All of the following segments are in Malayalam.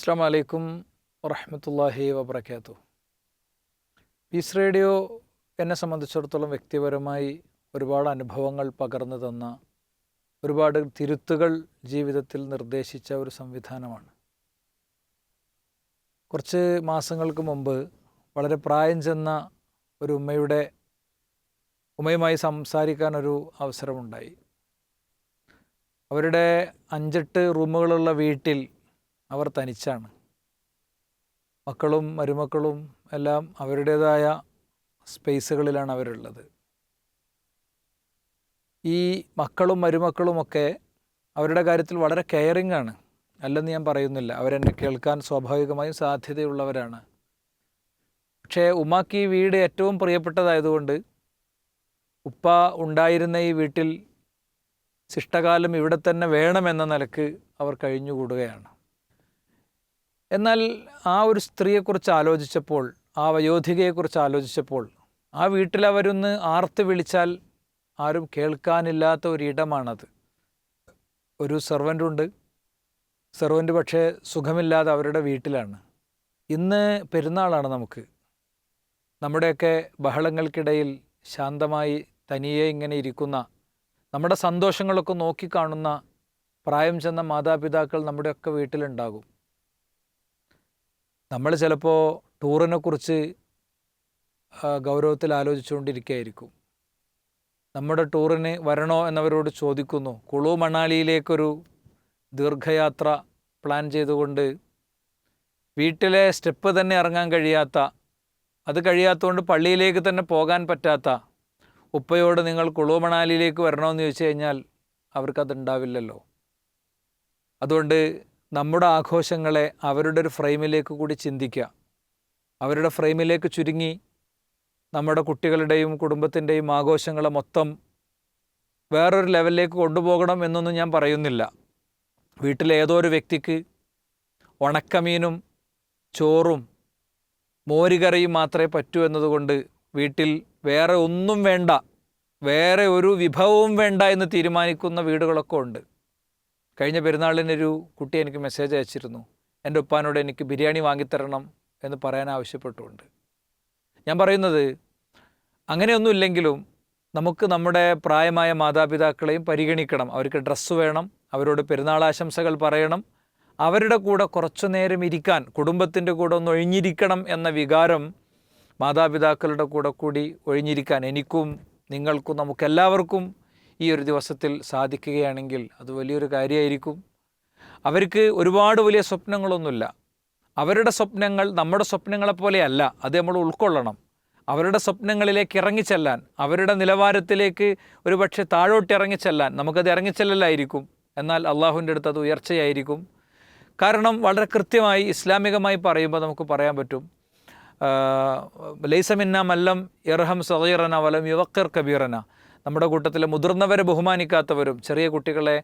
അസ്സലാമു അലൈക്കും വറഹ്മത്തുള്ളാഹി വബറകാതുഹു. പീസ് റേഡിയോ എന്നെ സംബന്ധിച്ചിടത്തോളം വ്യക്തിപരമായി ഒരുപാട് അനുഭവങ്ങൾ പകർന്നു തന്ന, ഒരുപാട് തിരുത്തുകൾ ജീവിതത്തിൽ നിർദ്ദേശിച്ച ഒരു സംവിധാനമാണ്. കുറച്ച് മാസങ്ങൾക്ക് മുമ്പ് വളരെ പ്രായം ചെന്ന ഒരു ഉമ്മയുമായി സംസാരിക്കാനൊരു അവസരമുണ്ടായി. അവരുടെ 5-8 റൂമുകളുള്ള വീട്ടിൽ അവർ തനിച്ചാണ്. മക്കളും മരുമക്കളും എല്ലാം അവരുടേതായ സ്പേസുകളിലാണ് അവരുള്ളത്. ഈ മക്കളും മരുമക്കളുമൊക്കെ അവരുടെ കാര്യത്തിൽ വളരെ കെയറിംഗ് ആണ്, അല്ലെന്ന് ഞാൻ പറയുന്നില്ല. അവരെന്നെ കേൾക്കാൻ സ്വാഭാവികമായും സാധ്യതയുള്ളവരാണ്. പക്ഷേ ഉമ്മാക്ക് ഈ വീട് ഏറ്റവും പ്രിയപ്പെട്ടതായതുകൊണ്ട് ഉപ്പ ഉണ്ടായിരുന്ന ഈ വീട്ടിൽ ശിഷ്ടകാലം ഇവിടെ തന്നെ വേണമെന്ന നിലക്ക് അവർ കഴിഞ്ഞുകൂടുകയാണ്. എന്നാൽ ആ ഒരു സ്ത്രീയെക്കുറിച്ച് ആലോചിച്ചപ്പോൾ, ആ വയോധികയെക്കുറിച്ച് ആലോചിച്ചപ്പോൾ, ആ വീട്ടിൽ അവരൊന്ന് ആർത്ത് വിളിച്ചാൽ ആരും കേൾക്കാനില്ലാത്ത ഒരിടമാണത്. ഒരു സെർവൻ്റുണ്ട്. സെർവൻ്റ് പക്ഷേ സുഖമില്ലാതെ അവരുടെ വീട്ടിലാണ്. ഇന്ന് പെരുന്നാളാണ്. നമ്മുടെയൊക്കെ ബഹളങ്ങൾക്കിടയിൽ ശാന്തമായി തനിയെ ഇങ്ങനെ ഇരിക്കുന്ന, നമ്മുടെ സന്തോഷങ്ങളൊക്കെ നോക്കിക്കാണുന്ന പ്രായം ചെന്ന മാതാപിതാക്കൾ നമ്മുടെയൊക്കെ വീട്ടിലുണ്ടാകും. നമ്മൾ ചിലപ്പോൾ ടൂറിനെക്കുറിച്ച് ഗൗരവത്തിൽ ആലോചിച്ചുകൊണ്ടിരിക്കുകയായിരിക്കും. നമ്മുടെ ടൂറിന് വരണോ എന്നവരോട് ചോദിക്കുന്നു. കുളു മണാലിയിലേക്കൊരു ദീർഘയാത്ര പ്ലാൻ ചെയ്തുകൊണ്ട് വീട്ടിലെ സ്റ്റെപ്പ് തന്നെ ഇറങ്ങാൻ കഴിയാത്തതുകൊണ്ട് പള്ളിയിലേക്ക് തന്നെ പോകാൻ പറ്റാത്ത ഉപ്പയോട് നിങ്ങൾ കുളു മണാലിയിലേക്ക് വരണമെന്ന് ചോദിച്ചു കഴിഞ്ഞാൽ അവർക്കതുണ്ടാവില്ലല്ലോ. അതുകൊണ്ട് നമ്മുടെ ആഘോഷങ്ങളെ അവരുടെ ഒരു ഫ്രെയിമിലേക്ക് കൂടി ചിന്തിക്കുക. അവരുടെ ഫ്രെയിമിലേക്ക് ചുരുങ്ങി നമ്മുടെ കുട്ടികളുടെയും കുടുംബത്തിൻ്റെയും ആഘോഷങ്ങളെ മൊത്തം വേറൊരു ലെവലിലേക്ക് കൊണ്ടുപോകണം എന്നൊന്നും ഞാൻ പറയുന്നില്ല. വീട്ടിലെ ഏതോ ഒരു വ്യക്തിക്ക് ഉണക്കമീനും ചോറും മോരുകറിയും മാത്രമേ പറ്റൂ എന്നതുകൊണ്ട് വീട്ടിൽ വേറെ ഒന്നും വേണ്ട, വേറെ ഒരു വിഭവവും വേണ്ട എന്ന് തീരുമാനിക്കുന്ന വീടുകളൊക്കെ ഉണ്ട്. കഴിഞ്ഞ പെരുന്നാളിനൊരു കുട്ടി എനിക്ക് മെസ്സേജ് അയച്ചിരുന്നു. എൻ്റെ ഉപ്പാനോട് എനിക്ക് ബിരിയാണി വാങ്ങിത്തരണം എന്ന് പറയാൻ ആവശ്യപ്പെട്ടുകൊണ്ട്. ഞാൻ പറയുന്നത്, അങ്ങനെയൊന്നുമില്ലെങ്കിലും നമുക്ക് നമ്മുടെ പ്രായമായ മാതാപിതാക്കളെയും പരിഗണിക്കണം. അവർക്ക് ഡ്രസ്സ് വേണം, അവരോട് പെരുന്നാളാശംസകൾ പറയണം, അവരുടെ കൂടെ കുറച്ചു നേരം ഇരിക്കാൻ, കുടുംബത്തിൻ്റെ കൂടെ ഒന്ന് ഒഴിഞ്ഞിരിക്കണം എന്ന വികാരം മാതാപിതാക്കളുടെ കൂടി ഒഴിഞ്ഞിരിക്കാൻ എനിക്കും നിങ്ങൾക്കും നമുക്കെല്ലാവർക്കും ഈ ഒരു ദിവസത്തിൽ സാധിക്കുകയാണെങ്കിൽ അത് വലിയൊരു കാര്യമായിരിക്കും. അവർക്ക് ഒരുപാട് വലിയ സ്വപ്നങ്ങളൊന്നുമില്ല. അവരുടെ സ്വപ്നങ്ങൾ നമ്മുടെ സ്വപ്നങ്ങളെപ്പോലെയല്ല. അത് നമ്മൾ ഉൾക്കൊള്ളണം. അവരുടെ സ്വപ്നങ്ങളിലേക്ക് ഇറങ്ങിച്ചെല്ലാൻ, അവരുടെ നിലവാരത്തിലേക്ക് ഒരുപക്ഷെ താഴോട്ട് ഇറങ്ങിച്ചെല്ലാൻ നമുക്കത് ഇറങ്ങിച്ചെല്ലലായിരിക്കും. എന്നാൽ അള്ളാഹുവിൻ്റെ അടുത്ത് അത് ഉയർച്ചയായിരിക്കും. കാരണം വളരെ കൃത്യമായി ഇസ്ലാമികമായി പറയുമ്പോൾ നമുക്ക് പറയാൻ പറ്റും, ലൈസ മിന്ന മല്ലം ഇർഹം സഗീറന വലം യുവക്കിർ കബീറന. നമ്മുടെ കൂട്ടത്തിലെ മുതിർന്നവരെ ബഹുമാനിക്കാത്തവരും ചെറിയ കുട്ടികളെ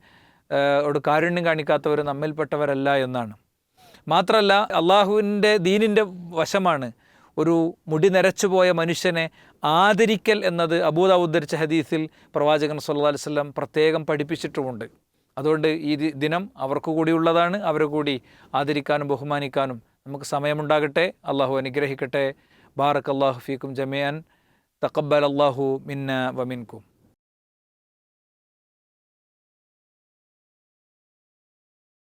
കാരുണ്യം കാണിക്കാത്തവരും നമ്മിൽപ്പെട്ടവരല്ല എന്നാണ്. മാത്രമല്ല, അള്ളാഹുവിൻ്റെ ദീനിൻ്റെ വശമാണ് ഒരു മുടി നരച്ചുപോയ മനുഷ്യനെ ആദരിക്കൽ എന്നത് അബൂദാവൂദ് ഉദ്ധരിച്ച ഹദീസിൽ പ്രവാചകൻ സല്ലല്ലാഹു അലൈഹി വസല്ലം പ്രത്യേകം പഠിപ്പിച്ചിട്ടുമുണ്ട്. അതുകൊണ്ട് ഈ ദിനം അവർക്ക് കൂടിയുള്ളതാണ്. അവരെ കൂടി ആദരിക്കാനും ബഹുമാനിക്കാനും നമുക്ക് സമയമുണ്ടാകട്ടെ. അള്ളാഹു അനുഗ്രഹിക്കട്ടെ. ബാറകല്ലാഹു ഫീക്കും ജമീഅൻ. തഖബ്ബലല്ലാഹു മിന്ന വമിൻകും.